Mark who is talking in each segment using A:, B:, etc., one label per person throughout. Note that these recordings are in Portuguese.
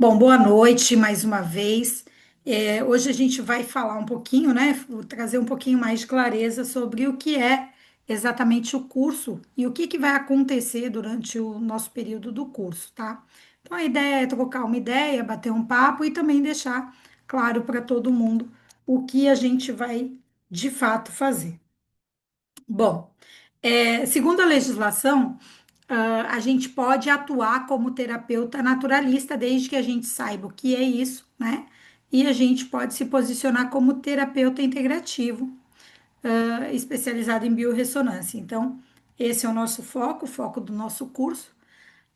A: Bom, boa noite mais uma vez. Hoje a gente vai falar um pouquinho, né? Vou trazer um pouquinho mais de clareza sobre o que é exatamente o curso e o que que vai acontecer durante o nosso período do curso, tá? Então a ideia é trocar uma ideia, bater um papo e também deixar claro para todo mundo o que a gente vai de fato fazer. Bom, segundo a legislação, a gente pode atuar como terapeuta naturalista desde que a gente saiba o que é isso, né? E a gente pode se posicionar como terapeuta integrativo, especializado em biorressonância. Então, esse é o nosso foco, o foco do nosso curso.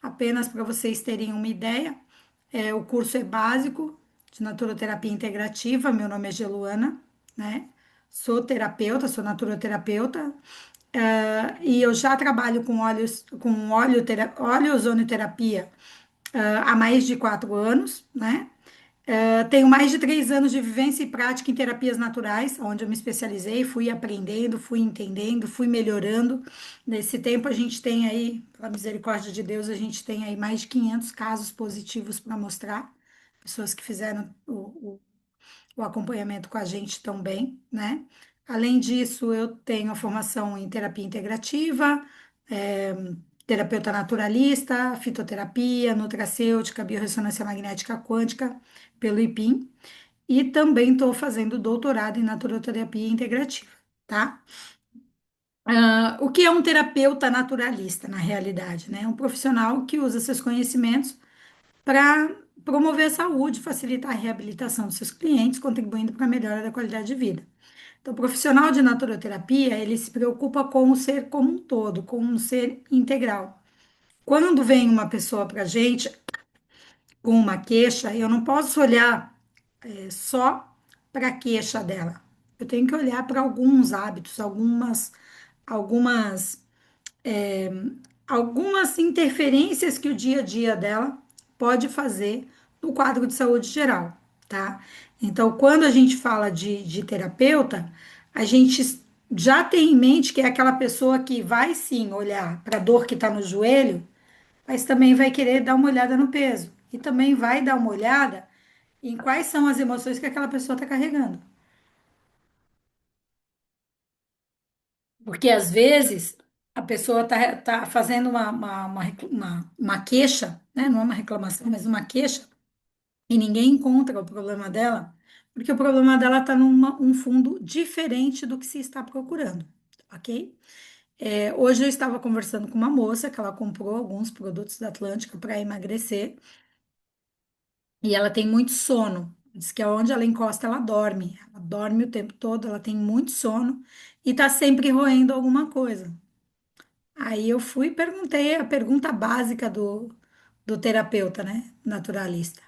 A: Apenas para vocês terem uma ideia, o curso é básico de naturoterapia integrativa. Meu nome é Geluana, né? Sou terapeuta, sou naturoterapeuta, e eu já trabalho com óleo ozonioterapia há mais de 4 anos, né? Tenho mais de 3 anos de vivência e prática em terapias naturais, onde eu me especializei, fui aprendendo, fui entendendo, fui melhorando. Nesse tempo, a gente tem aí, pela misericórdia de Deus, a gente tem aí mais de 500 casos positivos para mostrar, pessoas que fizeram o acompanhamento com a gente também, né? Além disso, eu tenho a formação em terapia integrativa, é, terapeuta naturalista, fitoterapia, nutracêutica, biorressonância magnética quântica, pelo IPIM, e também estou fazendo doutorado em naturoterapia integrativa, tá? O que é um terapeuta naturalista, na realidade, né? É um profissional que usa seus conhecimentos para promover a saúde, facilitar a reabilitação dos seus clientes, contribuindo para a melhora da qualidade de vida. Então, o profissional de naturoterapia, ele se preocupa com o ser como um todo, com um ser integral. Quando vem uma pessoa para a gente com uma queixa, eu não posso olhar só para a queixa dela. Eu tenho que olhar para alguns hábitos, algumas algumas interferências que o dia a dia dela pode fazer no quadro de saúde geral, tá? Então, quando a gente fala de terapeuta, a gente já tem em mente que é aquela pessoa que vai sim olhar para a dor que está no joelho, mas também vai querer dar uma olhada no peso e também vai dar uma olhada em quais são as emoções que aquela pessoa está carregando. Porque às vezes a pessoa tá fazendo uma queixa, né? Não é uma reclamação, mas uma queixa, e ninguém encontra o problema dela, porque o problema dela está num um fundo diferente do que se está procurando, ok? Hoje eu estava conversando com uma moça que ela comprou alguns produtos da Atlântica para emagrecer e ela tem muito sono. Diz que aonde ela encosta, ela dorme. Ela dorme o tempo todo, ela tem muito sono e está sempre roendo alguma coisa. Aí eu fui e perguntei a pergunta básica do terapeuta, né? Naturalista.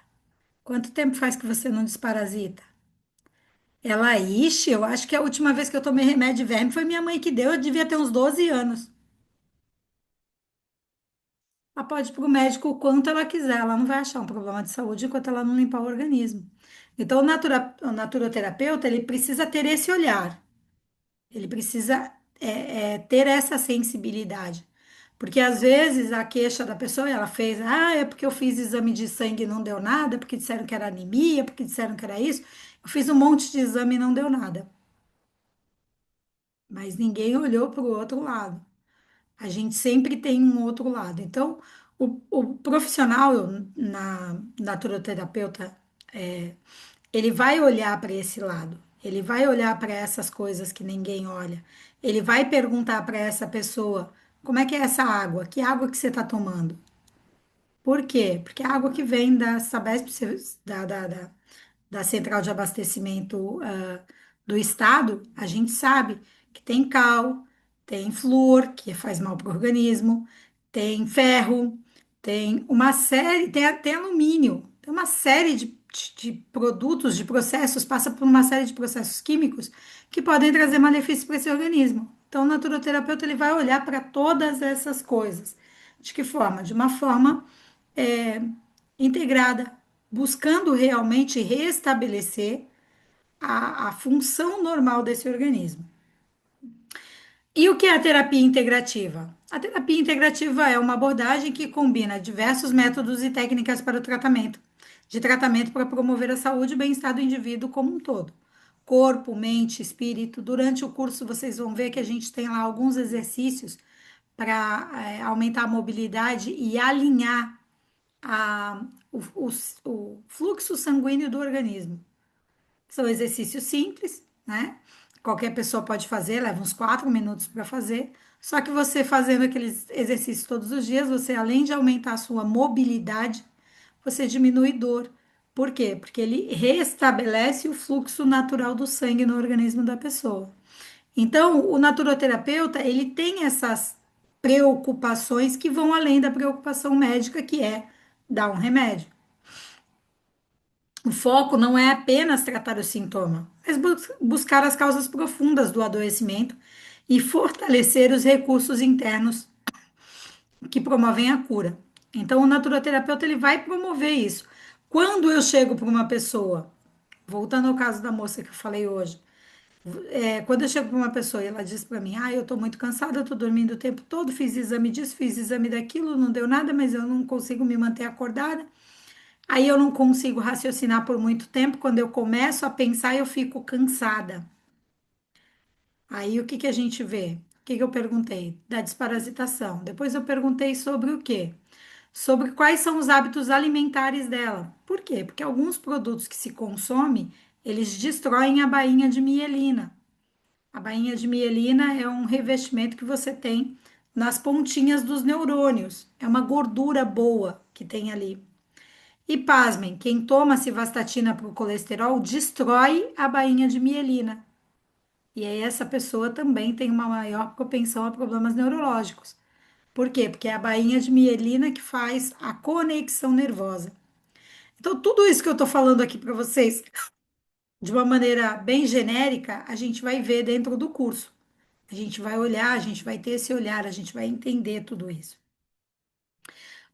A: Quanto tempo faz que você não desparasita? Ela, ixi, eu acho que a última vez que eu tomei remédio de verme foi minha mãe que deu, eu devia ter uns 12 anos. Ela pode ir para o médico o quanto ela quiser, ela não vai achar um problema de saúde enquanto ela não limpar o organismo. Então, o naturoterapeuta, ele precisa ter esse olhar. Ele precisa ter essa sensibilidade. Porque às vezes a queixa da pessoa, ela fez, é porque eu fiz exame de sangue e não deu nada, porque disseram que era anemia, porque disseram que era isso. Eu fiz um monte de exame e não deu nada. Mas ninguém olhou para o outro lado. A gente sempre tem um outro lado. Então, o profissional, naturoterapeuta, ele vai olhar para esse lado, ele vai olhar para essas coisas que ninguém olha, ele vai perguntar para essa pessoa: como é que é essa água? Que água que você está tomando? Por quê? Porque a água que vem da Sabesp, da central de abastecimento do estado, a gente sabe que tem cal, tem flúor, que faz mal para o organismo, tem ferro, tem uma série, tem até alumínio, tem uma série de produtos, de processos, passa por uma série de processos químicos que podem trazer malefícios para esse organismo. Então, o naturoterapeuta ele vai olhar para todas essas coisas. De que forma? De uma forma é, integrada, buscando realmente restabelecer a função normal desse organismo. E o que é a terapia integrativa? A terapia integrativa é uma abordagem que combina diversos métodos e técnicas para o tratamento, de tratamento para promover a saúde e bem-estar do indivíduo como um todo. Corpo, mente, espírito. Durante o curso, vocês vão ver que a gente tem lá alguns exercícios para aumentar a mobilidade e alinhar a, o fluxo sanguíneo do organismo. São exercícios simples, né? Qualquer pessoa pode fazer, leva uns 4 minutos para fazer. Só que você fazendo aqueles exercícios todos os dias, você além de aumentar a sua mobilidade, você diminui dor. Por quê? Porque ele restabelece o fluxo natural do sangue no organismo da pessoa. Então, o naturoterapeuta, ele tem essas preocupações que vão além da preocupação médica, que é dar um remédio. O foco não é apenas tratar o sintoma, mas buscar as causas profundas do adoecimento e fortalecer os recursos internos que promovem a cura. Então, o naturoterapeuta ele vai promover isso. Quando eu chego para uma pessoa, voltando ao caso da moça que eu falei hoje, quando eu chego para uma pessoa e ela diz para mim, eu estou muito cansada, eu estou dormindo o tempo todo, fiz exame disso, fiz exame daquilo, não deu nada, mas eu não consigo me manter acordada. Aí eu não consigo raciocinar por muito tempo. Quando eu começo a pensar, eu fico cansada. Aí o que que a gente vê? O que que eu perguntei? Da desparasitação. Depois eu perguntei sobre o quê? Sobre quais são os hábitos alimentares dela. Por quê? Porque alguns produtos que se consomem, eles destroem a bainha de mielina. A bainha de mielina é um revestimento que você tem nas pontinhas dos neurônios. É uma gordura boa que tem ali. E pasmem, quem toma civastatina para o colesterol destrói a bainha de mielina. E aí essa pessoa também tem uma maior propensão a problemas neurológicos. Por quê? Porque é a bainha de mielina que faz a conexão nervosa. Então, tudo isso que eu estou falando aqui para vocês, de uma maneira bem genérica, a gente vai ver dentro do curso. A gente vai olhar, a gente vai ter esse olhar, a gente vai entender tudo isso.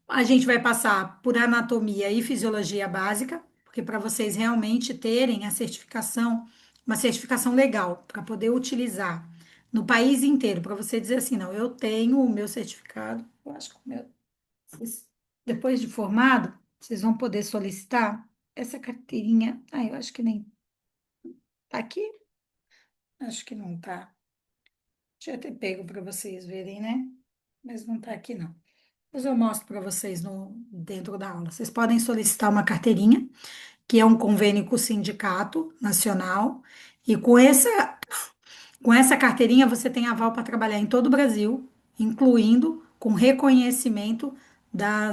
A: A gente vai passar por anatomia e fisiologia básica, porque para vocês realmente terem a certificação, uma certificação legal, para poder utilizar no país inteiro, para você dizer assim, não, eu tenho o meu certificado, eu acho que depois de formado, vocês vão poder solicitar essa carteirinha. Eu acho que nem tá aqui, acho que não tá. Deixa eu ter pego para vocês verem, né? Mas não tá aqui, não. Depois eu mostro para vocês dentro da aula. Vocês podem solicitar uma carteirinha, que é um convênio com o Sindicato Nacional, e com essa carteirinha você tem aval para trabalhar em todo o Brasil, incluindo com reconhecimento da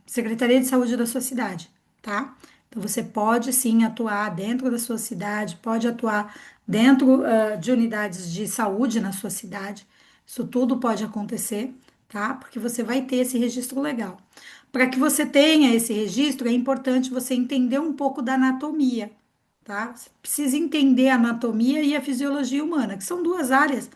A: Secretaria de Saúde da sua cidade, tá? Então você pode sim atuar dentro da sua cidade, pode atuar dentro de unidades de saúde na sua cidade. Isso tudo pode acontecer, tá? Porque você vai ter esse registro legal. Para que você tenha esse registro, é importante você entender um pouco da anatomia, tá? Você precisa entender a anatomia e a fisiologia humana, que são duas áreas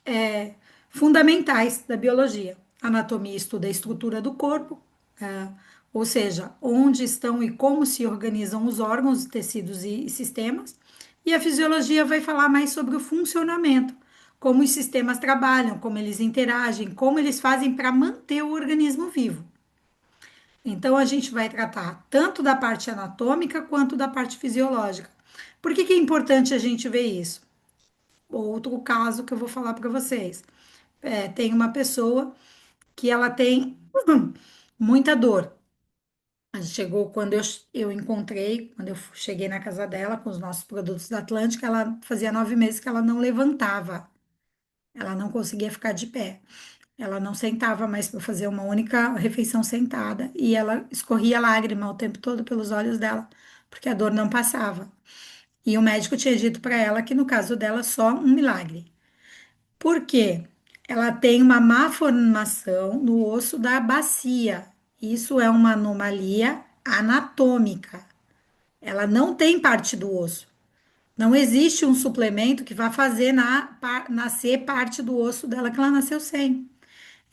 A: é, fundamentais da biologia. A anatomia estuda a estrutura do corpo, é, ou seja, onde estão e como se organizam os órgãos, tecidos e sistemas, e a fisiologia vai falar mais sobre o funcionamento, como os sistemas trabalham, como eles interagem, como eles fazem para manter o organismo vivo. Então, a gente vai tratar tanto da parte anatômica quanto da parte fisiológica. Por que que é importante a gente ver isso? Outro caso que eu vou falar para vocês. Tem uma pessoa que ela tem muita dor. Chegou quando eu encontrei, quando eu cheguei na casa dela com os nossos produtos da Atlântica, ela fazia 9 meses que ela não levantava, ela não conseguia ficar de pé, ela não sentava mais para fazer uma única refeição sentada e ela escorria lágrima o tempo todo pelos olhos dela, porque a dor não passava. E o médico tinha dito para ela que no caso dela só um milagre. Por quê? Ela tem uma má formação no osso da bacia. Isso é uma anomalia anatômica. Ela não tem parte do osso. Não existe um suplemento que vá fazer nascer parte do osso dela que ela nasceu sem.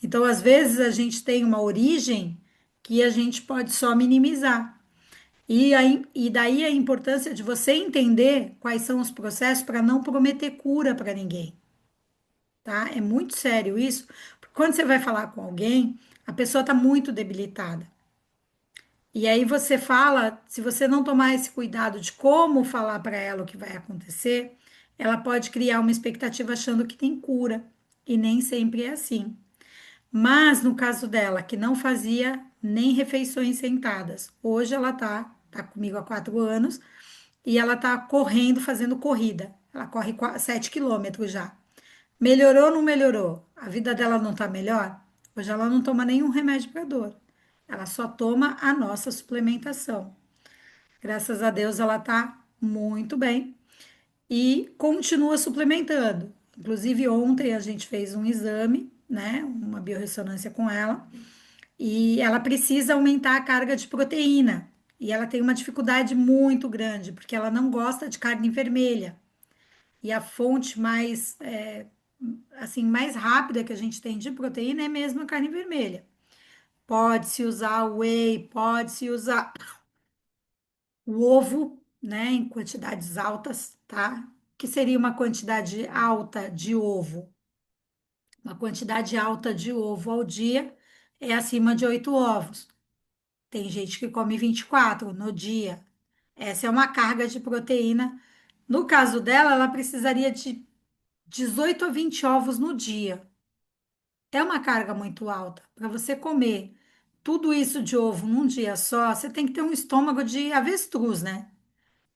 A: Então, às vezes, a gente tem uma origem que a gente pode só minimizar. E daí a importância de você entender quais são os processos para não prometer cura para ninguém, tá? É muito sério isso, porque quando você vai falar com alguém, a pessoa está muito debilitada. E aí você fala, se você não tomar esse cuidado de como falar para ela o que vai acontecer, ela pode criar uma expectativa achando que tem cura, e nem sempre é assim. Mas no caso dela, que não fazia nem refeições sentadas, hoje ela tá comigo há 4 anos e ela tá correndo, fazendo corrida. Ela corre 7 quilômetros já. Melhorou ou não melhorou? A vida dela não tá melhor? Hoje ela não toma nenhum remédio para dor. Ela só toma a nossa suplementação. Graças a Deus ela tá muito bem e continua suplementando. Inclusive, ontem a gente fez um exame, né? Uma biorressonância com ela, e ela precisa aumentar a carga de proteína. E ela tem uma dificuldade muito grande, porque ela não gosta de carne vermelha. E a fonte mais, assim, mais rápida que a gente tem de proteína é mesmo a carne vermelha. Pode-se usar whey, pode-se usar o ovo, né, em quantidades altas, tá? Que seria uma quantidade alta de ovo? Uma quantidade alta de ovo ao dia é acima de 8 ovos. Tem gente que come 24 no dia. Essa é uma carga de proteína. No caso dela, ela precisaria de 18 a 20 ovos no dia. É uma carga muito alta. Para você comer tudo isso de ovo num dia só, você tem que ter um estômago de avestruz, né?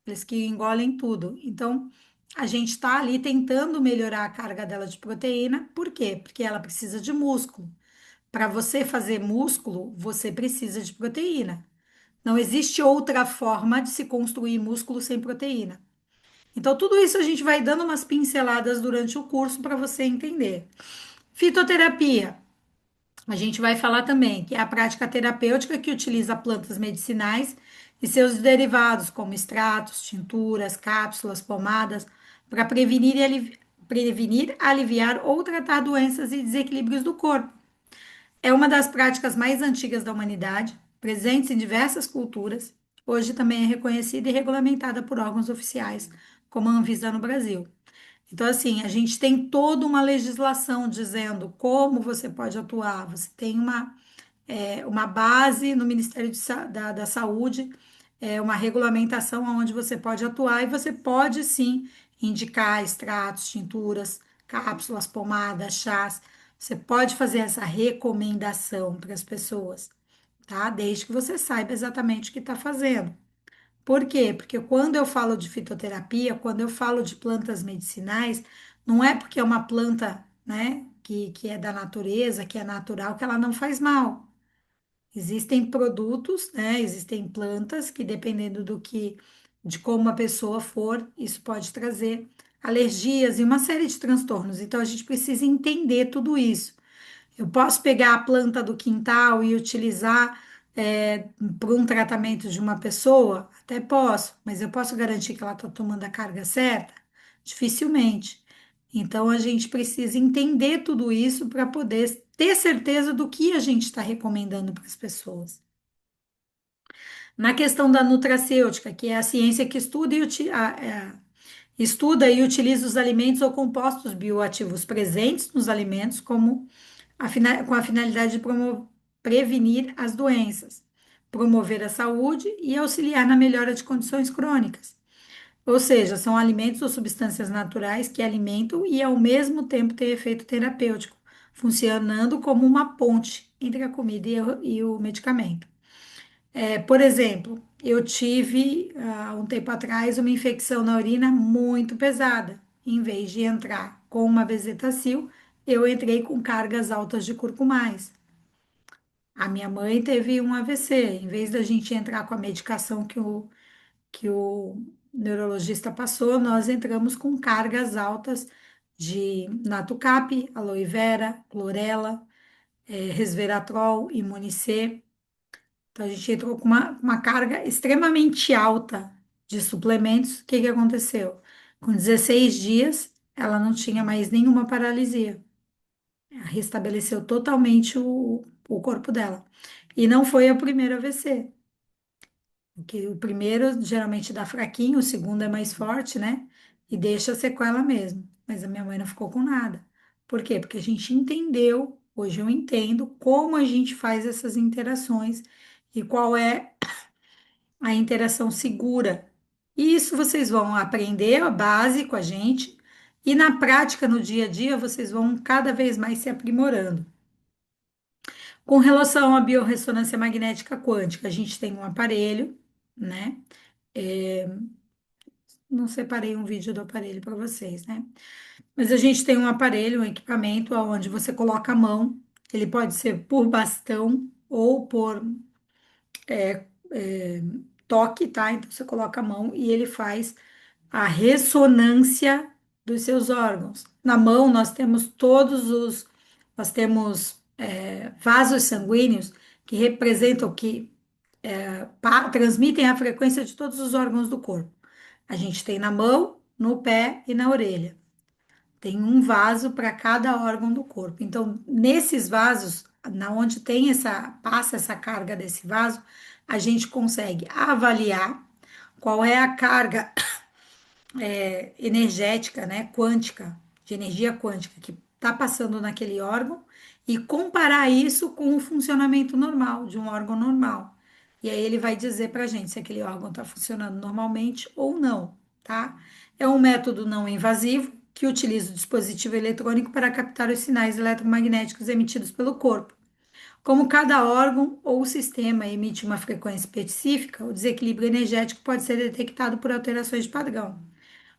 A: Eles que engolem tudo. Então, a gente está ali tentando melhorar a carga dela de proteína. Por quê? Porque ela precisa de músculo. Para você fazer músculo, você precisa de proteína. Não existe outra forma de se construir músculo sem proteína. Então, tudo isso a gente vai dando umas pinceladas durante o curso para você entender. Fitoterapia. A gente vai falar também que é a prática terapêutica que utiliza plantas medicinais e seus derivados, como extratos, tinturas, cápsulas, pomadas, para prevenir, aliviar ou tratar doenças e desequilíbrios do corpo. É uma das práticas mais antigas da humanidade, presentes em diversas culturas. Hoje também é reconhecida e regulamentada por órgãos oficiais, como a Anvisa no Brasil. Então, assim, a gente tem toda uma legislação dizendo como você pode atuar. Você tem uma base no Ministério da Saúde, uma regulamentação onde você pode atuar e você pode sim indicar extratos, tinturas, cápsulas, pomadas, chás. Você pode fazer essa recomendação para as pessoas, tá? Desde que você saiba exatamente o que está fazendo. Por quê? Porque quando eu falo de fitoterapia, quando eu falo de plantas medicinais, não é porque é uma planta, né, que é da natureza, que é natural, que ela não faz mal. Existem produtos, né? Existem plantas que, dependendo de como a pessoa for, isso pode trazer alergias e uma série de transtornos. Então, a gente precisa entender tudo isso. Eu posso pegar a planta do quintal e utilizar para um tratamento de uma pessoa? Até posso, mas eu posso garantir que ela está tomando a carga certa? Dificilmente. Então, a gente precisa entender tudo isso para poder ter certeza do que a gente está recomendando para as pessoas. Na questão da nutracêutica, que é a ciência que estuda e utiliza os alimentos ou compostos bioativos presentes nos alimentos com a finalidade de prevenir as doenças, promover a saúde e auxiliar na melhora de condições crônicas. Ou seja, são alimentos ou substâncias naturais que alimentam e, ao mesmo tempo, têm efeito terapêutico, funcionando como uma ponte entre a comida e o medicamento. Por exemplo, eu tive, há um tempo atrás, uma infecção na urina muito pesada. Em vez de entrar com uma bezetacil, eu entrei com cargas altas de curcumais. A minha mãe teve um AVC. Em vez da gente entrar com a medicação que o neurologista passou, nós entramos com cargas altas de Natocap, aloe vera, clorela, resveratrol, imunicê. Então, a gente entrou com uma carga extremamente alta de suplementos. O que que aconteceu? Com 16 dias, ela não tinha mais nenhuma paralisia. Ela restabeleceu totalmente o corpo dela. E não foi a primeira AVC. Porque o primeiro geralmente dá fraquinho, o segundo é mais forte, né? E deixa sequela mesmo. Mas a minha mãe não ficou com nada. Por quê? Porque a gente entendeu, hoje eu entendo como a gente faz essas interações e qual é a interação segura. E isso vocês vão aprender a base com a gente, e na prática, no dia a dia, vocês vão cada vez mais se aprimorando. Com relação à biorressonância magnética quântica, a gente tem um aparelho, né? Não separei um vídeo do aparelho para vocês, né? Mas a gente tem um aparelho, um equipamento onde você coloca a mão, ele pode ser por bastão ou por toque, tá? Então você coloca a mão e ele faz a ressonância dos seus órgãos. Na mão nós temos vasos sanguíneos que representam, que transmitem a frequência de todos os órgãos do corpo. A gente tem na mão, no pé e na orelha. Tem um vaso para cada órgão do corpo. Então, nesses vasos, na onde tem passa essa carga desse vaso, a gente consegue avaliar qual é a carga energética, né, quântica, de energia quântica que está passando naquele órgão e comparar isso com o funcionamento normal de um órgão normal. E aí ele vai dizer para a gente se aquele órgão está funcionando normalmente ou não, tá? É um método não invasivo que utiliza o dispositivo eletrônico para captar os sinais eletromagnéticos emitidos pelo corpo. Como cada órgão ou sistema emite uma frequência específica, o desequilíbrio energético pode ser detectado por alterações de padrão.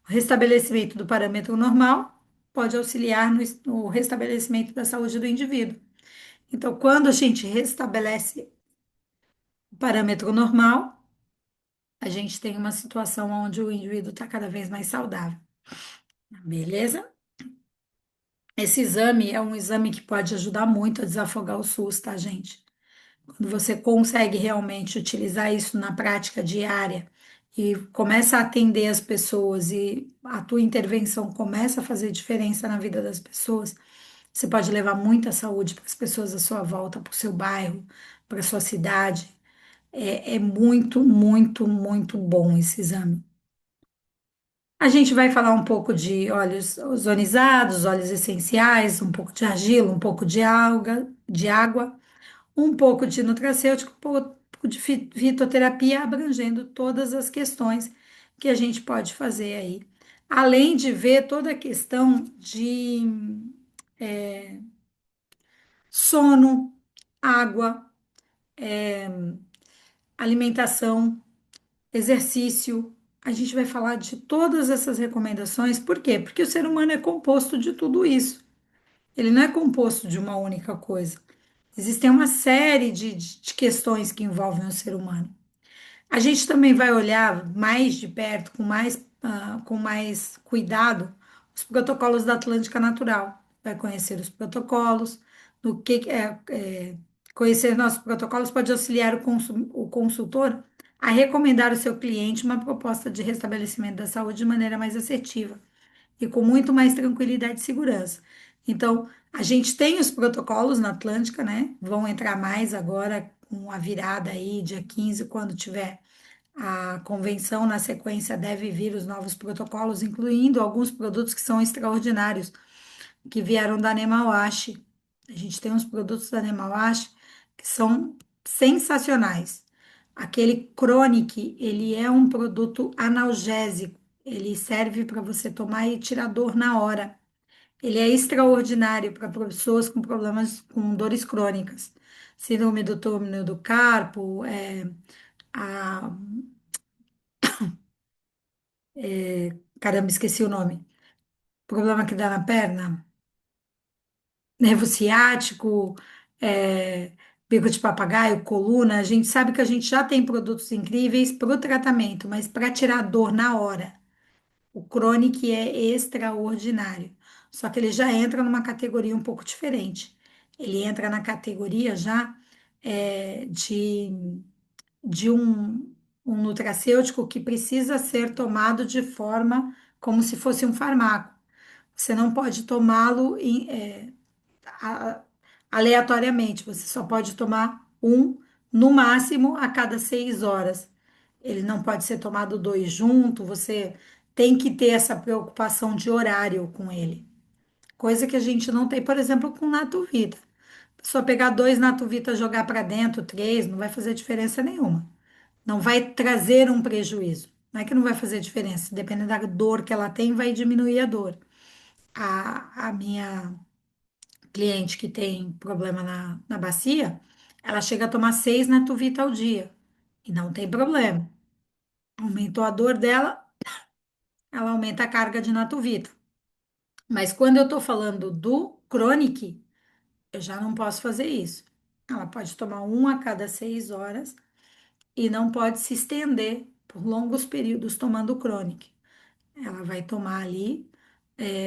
A: O restabelecimento do parâmetro normal pode auxiliar no restabelecimento da saúde do indivíduo. Então, quando a gente restabelece o parâmetro normal, a gente tem uma situação onde o indivíduo está cada vez mais saudável. Beleza? Esse exame é um exame que pode ajudar muito a desafogar o SUS, tá, gente? Quando você consegue realmente utilizar isso na prática diária e começa a atender as pessoas e a tua intervenção começa a fazer diferença na vida das pessoas, você pode levar muita saúde para as pessoas à sua volta, para o seu bairro, para a sua cidade. É muito, muito, muito bom esse exame. A gente vai falar um pouco de óleos ozonizados, óleos essenciais, um pouco de argila, um pouco de água, um pouco de nutracêutico, um pouco de fitoterapia, abrangendo todas as questões que a gente pode fazer aí. Além de ver toda a questão de sono, água, alimentação, exercício. A gente vai falar de todas essas recomendações, por quê? Porque o ser humano é composto de tudo isso. Ele não é composto de uma única coisa. Existem uma série de questões que envolvem o ser humano. A gente também vai olhar mais de perto, com mais cuidado, os protocolos da Atlântica Natural. Vai conhecer os protocolos, no conhecer nossos protocolos pode auxiliar o consultor a recomendar ao seu cliente uma proposta de restabelecimento da saúde de maneira mais assertiva e com muito mais tranquilidade e segurança. Então, a gente tem os protocolos na Atlântica, né? Vão entrar mais agora com a virada aí, dia 15, quando tiver a convenção. Na sequência, deve vir os novos protocolos, incluindo alguns produtos que são extraordinários, que vieram da Nemawashi. A gente tem uns produtos da Nemawashi que são sensacionais. Aquele Chronic, ele é um produto analgésico. Ele serve para você tomar e tirar dor na hora. Ele é extraordinário para pessoas com problemas com dores crônicas. Síndrome do túnel do carpo, a caramba, esqueci o nome. Problema que dá na perna, nervo ciático, é, bico de papagaio, coluna. A gente sabe que a gente já tem produtos incríveis para o tratamento, mas para tirar a dor na hora, o Chronic é extraordinário. Só que ele já entra numa categoria um pouco diferente. Ele entra na categoria já de um nutracêutico que precisa ser tomado de forma como se fosse um farmaco. Você não pode tomá-lo a- aleatoriamente, você só pode tomar um, no máximo, a cada 6 horas. Ele não pode ser tomado dois junto, você tem que ter essa preocupação de horário com ele. Coisa que a gente não tem, por exemplo, com Natuvita. Só pegar dois Natuvita, jogar para dentro, três, não vai fazer diferença nenhuma. Não vai trazer um prejuízo. Não é que não vai fazer diferença. Dependendo da dor que ela tem, vai diminuir a dor. A minha cliente que tem problema na bacia, ela chega a tomar seis Natuvita ao dia. E não tem problema. Aumentou a dor dela, ela aumenta a carga de Natuvita. Mas quando eu tô falando do Chronic, eu já não posso fazer isso. Ela pode tomar um a cada 6 horas e não pode se estender por longos períodos tomando o Chronic. Ela vai tomar ali.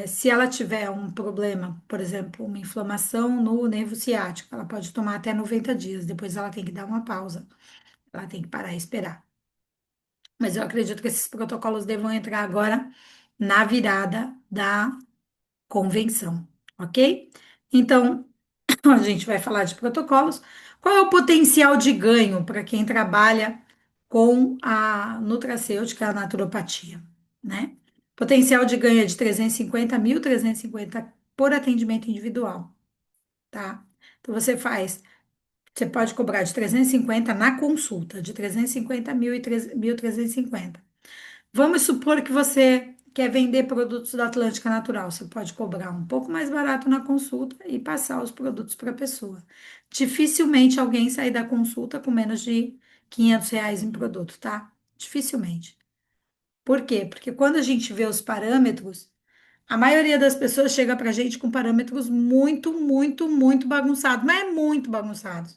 A: Se ela tiver um problema, por exemplo, uma inflamação no nervo ciático, ela pode tomar até 90 dias. Depois ela tem que dar uma pausa. Ela tem que parar e esperar. Mas eu acredito que esses protocolos devam entrar agora na virada da convenção, ok? Então, a gente vai falar de protocolos. Qual é o potencial de ganho para quem trabalha com a nutracêutica, a naturopatia, né? Potencial de ganho é de 350 mil, 350 por atendimento individual, tá? Então você pode cobrar de 350 na consulta, de 350 mil e 1.350. Vamos supor que você quer vender produtos da Atlântica Natural. Você pode cobrar um pouco mais barato na consulta e passar os produtos para a pessoa. Dificilmente alguém sair da consulta com menos de R$ 500 em produto, tá? Dificilmente. Por quê? Porque quando a gente vê os parâmetros, a maioria das pessoas chega para a gente com parâmetros muito, muito, muito bagunçados, mas é muito bagunçados.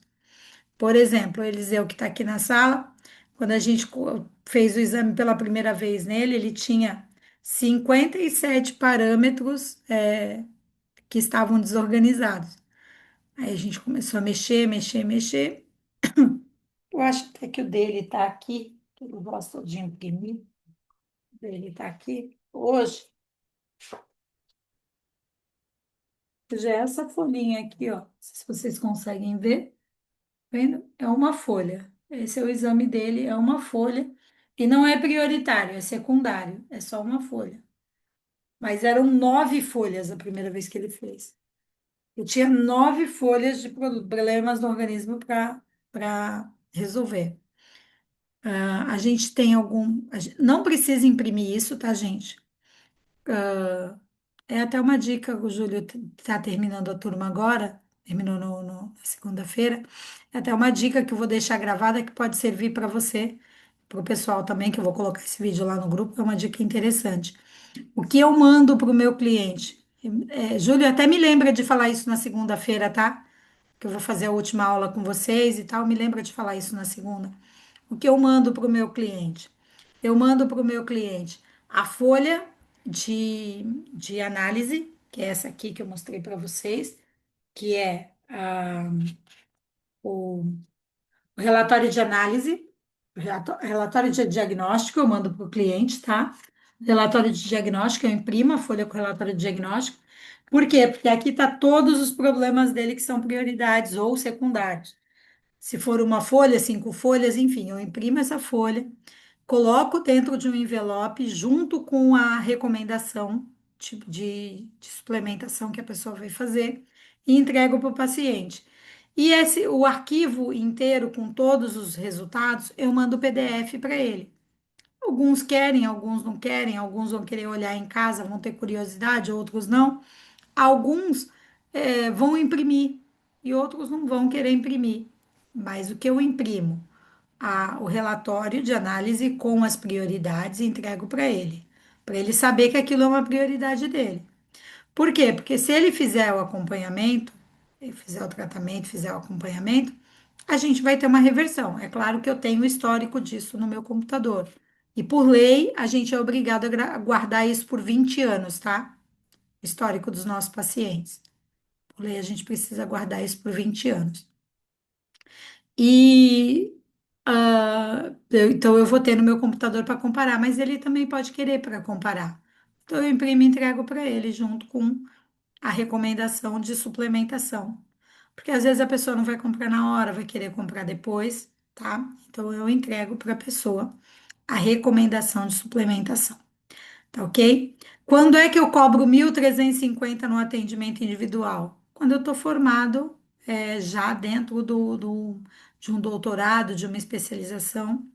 A: Por exemplo, o Eliseu que está aqui na sala, quando a gente fez o exame pela primeira vez nele, ele tinha 57 parâmetros, que estavam desorganizados. Aí a gente começou a mexer, mexer, mexer. Eu acho até que o dele está aqui, que eu gosto de imprimir. O dele está aqui. Hoje, já é essa folhinha aqui, ó. Não sei se vocês conseguem ver. Vendo? É uma folha. Esse é o exame dele, é uma folha. E não é prioritário, é secundário, é só uma folha. Mas eram 9 folhas a primeira vez que ele fez. Eu tinha 9 folhas de problemas no organismo para resolver. A gente tem algum. Não precisa imprimir isso, tá, gente? É até uma dica, o Júlio está terminando a turma agora, terminou na segunda-feira. É até uma dica que eu vou deixar gravada que pode servir para você, para o pessoal também, que eu vou colocar esse vídeo lá no grupo, é uma dica interessante. O que eu mando para o meu cliente? Júlio, até me lembra de falar isso na segunda-feira, tá? Que eu vou fazer a última aula com vocês e tal, me lembra de falar isso na segunda. O que eu mando para o meu cliente? Eu mando para o meu cliente a folha de análise, que é essa aqui que eu mostrei para vocês, que é o relatório de análise, relatório de diagnóstico, eu mando para o cliente, tá? Relatório de diagnóstico, eu imprimo a folha com o relatório de diagnóstico. Por quê? Porque aqui está todos os problemas dele que são prioridades ou secundários. Se for uma folha, 5 folhas, enfim, eu imprimo essa folha, coloco dentro de um envelope junto com a recomendação tipo de suplementação que a pessoa vai fazer e entrego para o paciente. E o arquivo inteiro com todos os resultados, eu mando o PDF para ele. Alguns querem, alguns não querem, alguns vão querer olhar em casa, vão ter curiosidade, outros não. Alguns vão imprimir e outros não vão querer imprimir. Mas o que eu imprimo? O relatório de análise com as prioridades e entrego para ele saber que aquilo é uma prioridade dele. Por quê? Porque se ele fizer o acompanhamento, ele fizer o tratamento, fizer o acompanhamento, a gente vai ter uma reversão. É claro que eu tenho o histórico disso no meu computador. E por lei, a gente é obrigado a guardar isso por 20 anos, tá? Histórico dos nossos pacientes. Por lei, a gente precisa guardar isso por 20 anos. E então eu vou ter no meu computador para comparar, mas ele também pode querer para comparar. Então eu imprimo e entrego para ele junto com a recomendação de suplementação. Porque às vezes a pessoa não vai comprar na hora, vai querer comprar depois. tá? Então eu entrego para a pessoa a recomendação de suplementação, tá ok? Quando é que eu cobro 1.350 no atendimento individual? Quando eu estou formado já dentro de um doutorado, de uma especialização,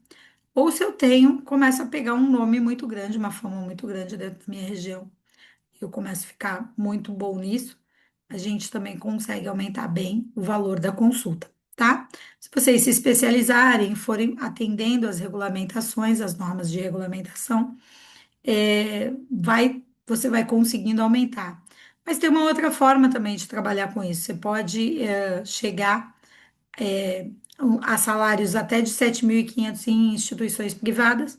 A: ou se eu tenho, começo a pegar um nome muito grande, uma fama muito grande dentro da minha região. Eu começo a ficar muito bom nisso, a gente também consegue aumentar bem o valor da consulta, tá? Se vocês se especializarem, forem atendendo às regulamentações, às normas de regulamentação, você vai conseguindo aumentar. Mas tem uma outra forma também de trabalhar com isso. Você pode chegar a salários até de 7.500 em instituições privadas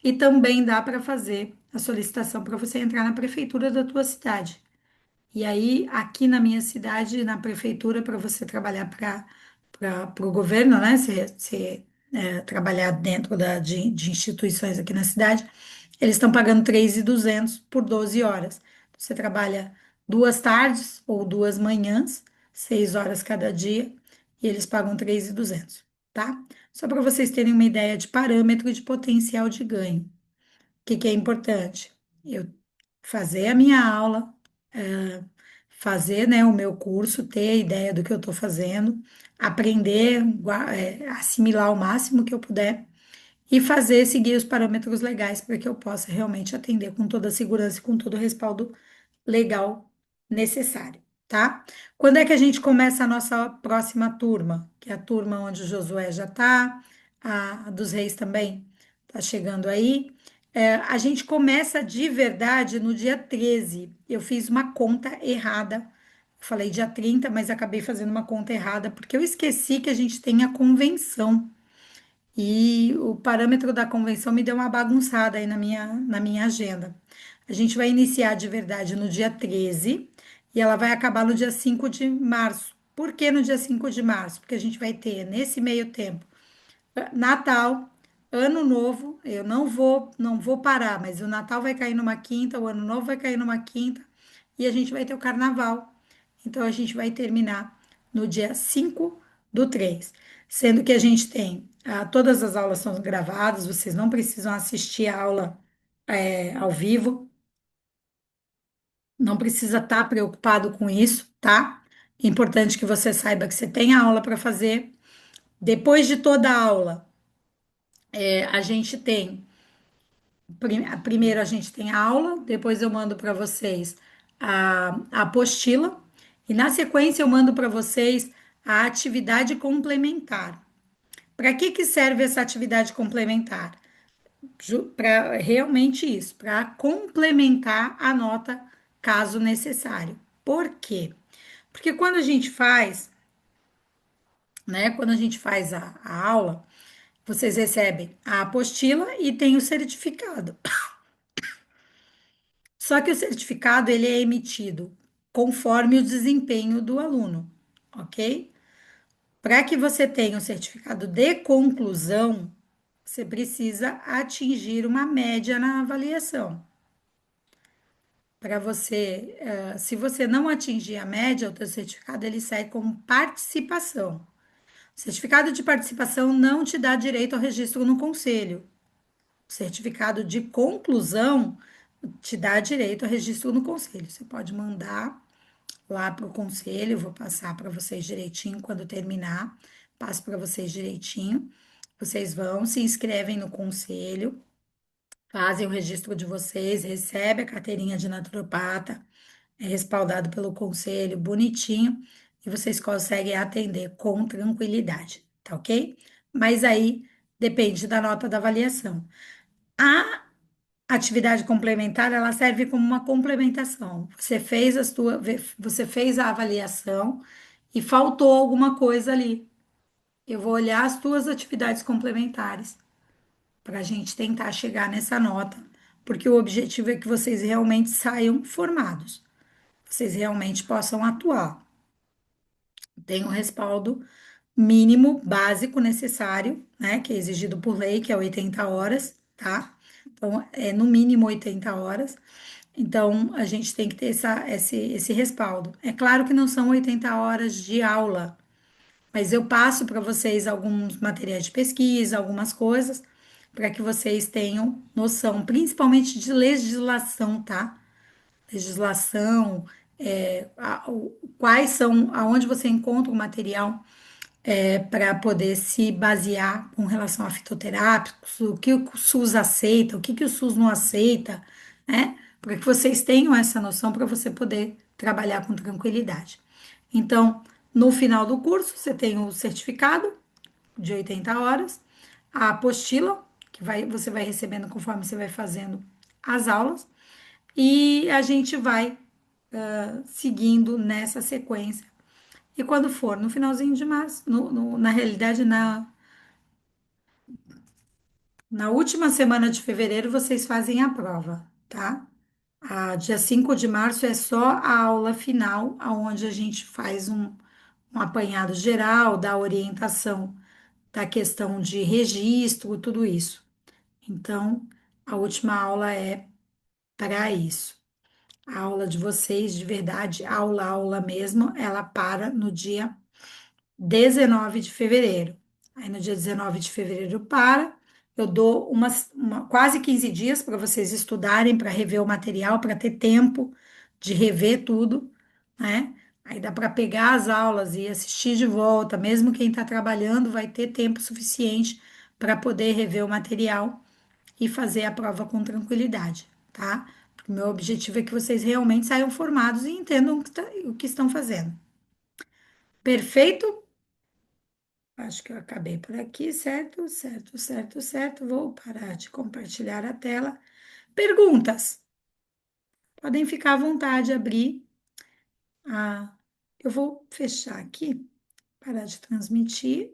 A: e também dá para fazer a solicitação para você entrar na prefeitura da tua cidade. E aí, aqui na minha cidade, na prefeitura, para você trabalhar para o governo, né? Trabalhar dentro de instituições aqui na cidade, eles estão pagando 3.200 por 12 horas. Você trabalha 2 tardes ou 2 manhãs, 6 horas cada dia, e eles pagam 3.200, tá? Só para vocês terem uma ideia de parâmetro e de potencial de ganho. O que que é importante? Eu fazer a minha aula, fazer, né, o meu curso, ter a ideia do que eu estou fazendo, aprender, assimilar o máximo que eu puder e fazer seguir os parâmetros legais para que eu possa realmente atender com toda a segurança e com todo o respaldo legal necessário, tá? Quando é que a gente começa a nossa próxima turma? Que é a turma onde o Josué já está, a dos Reis também está chegando aí. A gente começa de verdade no dia 13. Eu fiz uma conta errada. Falei dia 30, mas acabei fazendo uma conta errada, porque eu esqueci que a gente tem a convenção. E o parâmetro da convenção me deu uma bagunçada aí na minha agenda. A gente vai iniciar de verdade no dia 13 e ela vai acabar no dia 5 de março. Por que no dia 5 de março? Porque a gente vai ter, nesse meio tempo, Natal, Ano Novo. Eu não vou parar, mas o Natal vai cair numa quinta, o Ano Novo vai cair numa quinta e a gente vai ter o Carnaval. Então a gente vai terminar no dia 5 do 3, sendo que a gente tem todas as aulas são gravadas, vocês não precisam assistir a aula ao vivo, não precisa estar preocupado com isso, tá? É importante que você saiba que você tem a aula para fazer. Depois de toda a aula, a gente tem primeiro a gente tem a aula, depois eu mando para vocês a apostila e na sequência eu mando para vocês a atividade complementar. Para que que serve essa atividade complementar? Para realmente isso, para complementar a nota caso necessário. Por quê? Porque quando a gente faz, né, quando a gente faz a aula, vocês recebem a apostila e tem o certificado. Só que o certificado ele é emitido conforme o desempenho do aluno, ok? Para que você tenha o certificado de conclusão, você precisa atingir uma média na avaliação. Para você, se você não atingir a média, o teu certificado ele sai como participação. O certificado de participação não te dá direito ao registro no conselho. O certificado de conclusão te dá direito ao registro no conselho. Você pode mandar lá para o conselho, eu vou passar para vocês direitinho quando terminar, passo para vocês direitinho. Vocês vão, se inscrevem no conselho, fazem o registro de vocês, recebe a carteirinha de naturopata, é respaldado pelo conselho, bonitinho, e vocês conseguem atender com tranquilidade, tá ok? Mas aí depende da nota da avaliação. A atividade complementar, ela serve como uma complementação. Você fez a avaliação e faltou alguma coisa ali. Eu vou olhar as tuas atividades complementares para a gente tentar chegar nessa nota, porque o objetivo é que vocês realmente saiam formados, vocês realmente possam atuar. Tem um respaldo mínimo básico necessário, né, que é exigido por lei, que é 80 horas, tá? Então, é no mínimo 80 horas. Então, a gente tem que ter esse respaldo. É claro que não são 80 horas de aula, Mas eu passo para vocês alguns materiais de pesquisa, algumas coisas, para que vocês tenham noção, principalmente de legislação, tá? Legislação, quais são, aonde você encontra o material para poder se basear com relação a fitoterápicos, o que o SUS aceita, o que que o SUS não aceita, né? Para que vocês tenham essa noção para você poder trabalhar com tranquilidade. Então, no final do curso, você tem o certificado de 80 horas, a apostila, você vai recebendo conforme você vai fazendo as aulas, e a gente vai seguindo nessa sequência. E quando for no finalzinho de março, na realidade, na última semana de fevereiro, vocês fazem a prova, tá? Dia 5 de março é só a aula final, onde a gente faz um apanhado geral da orientação da questão de registro, tudo isso. Então, a última aula é para isso. A aula de vocês, de verdade, aula mesmo, ela para no dia 19 de fevereiro. Aí no dia 19 de fevereiro para, eu dou quase 15 dias para vocês estudarem, para rever o material, para ter tempo de rever tudo, né? Aí dá para pegar as aulas e assistir de volta, mesmo quem está trabalhando vai ter tempo suficiente para poder rever o material e fazer a prova com tranquilidade, tá? Porque o meu objetivo é que vocês realmente saiam formados e entendam o que estão fazendo. Perfeito? Acho que eu acabei por aqui, certo? Certo, certo, certo. Vou parar de compartilhar a tela. Perguntas? Podem ficar à vontade, abrir. Eu vou fechar aqui, parar de transmitir.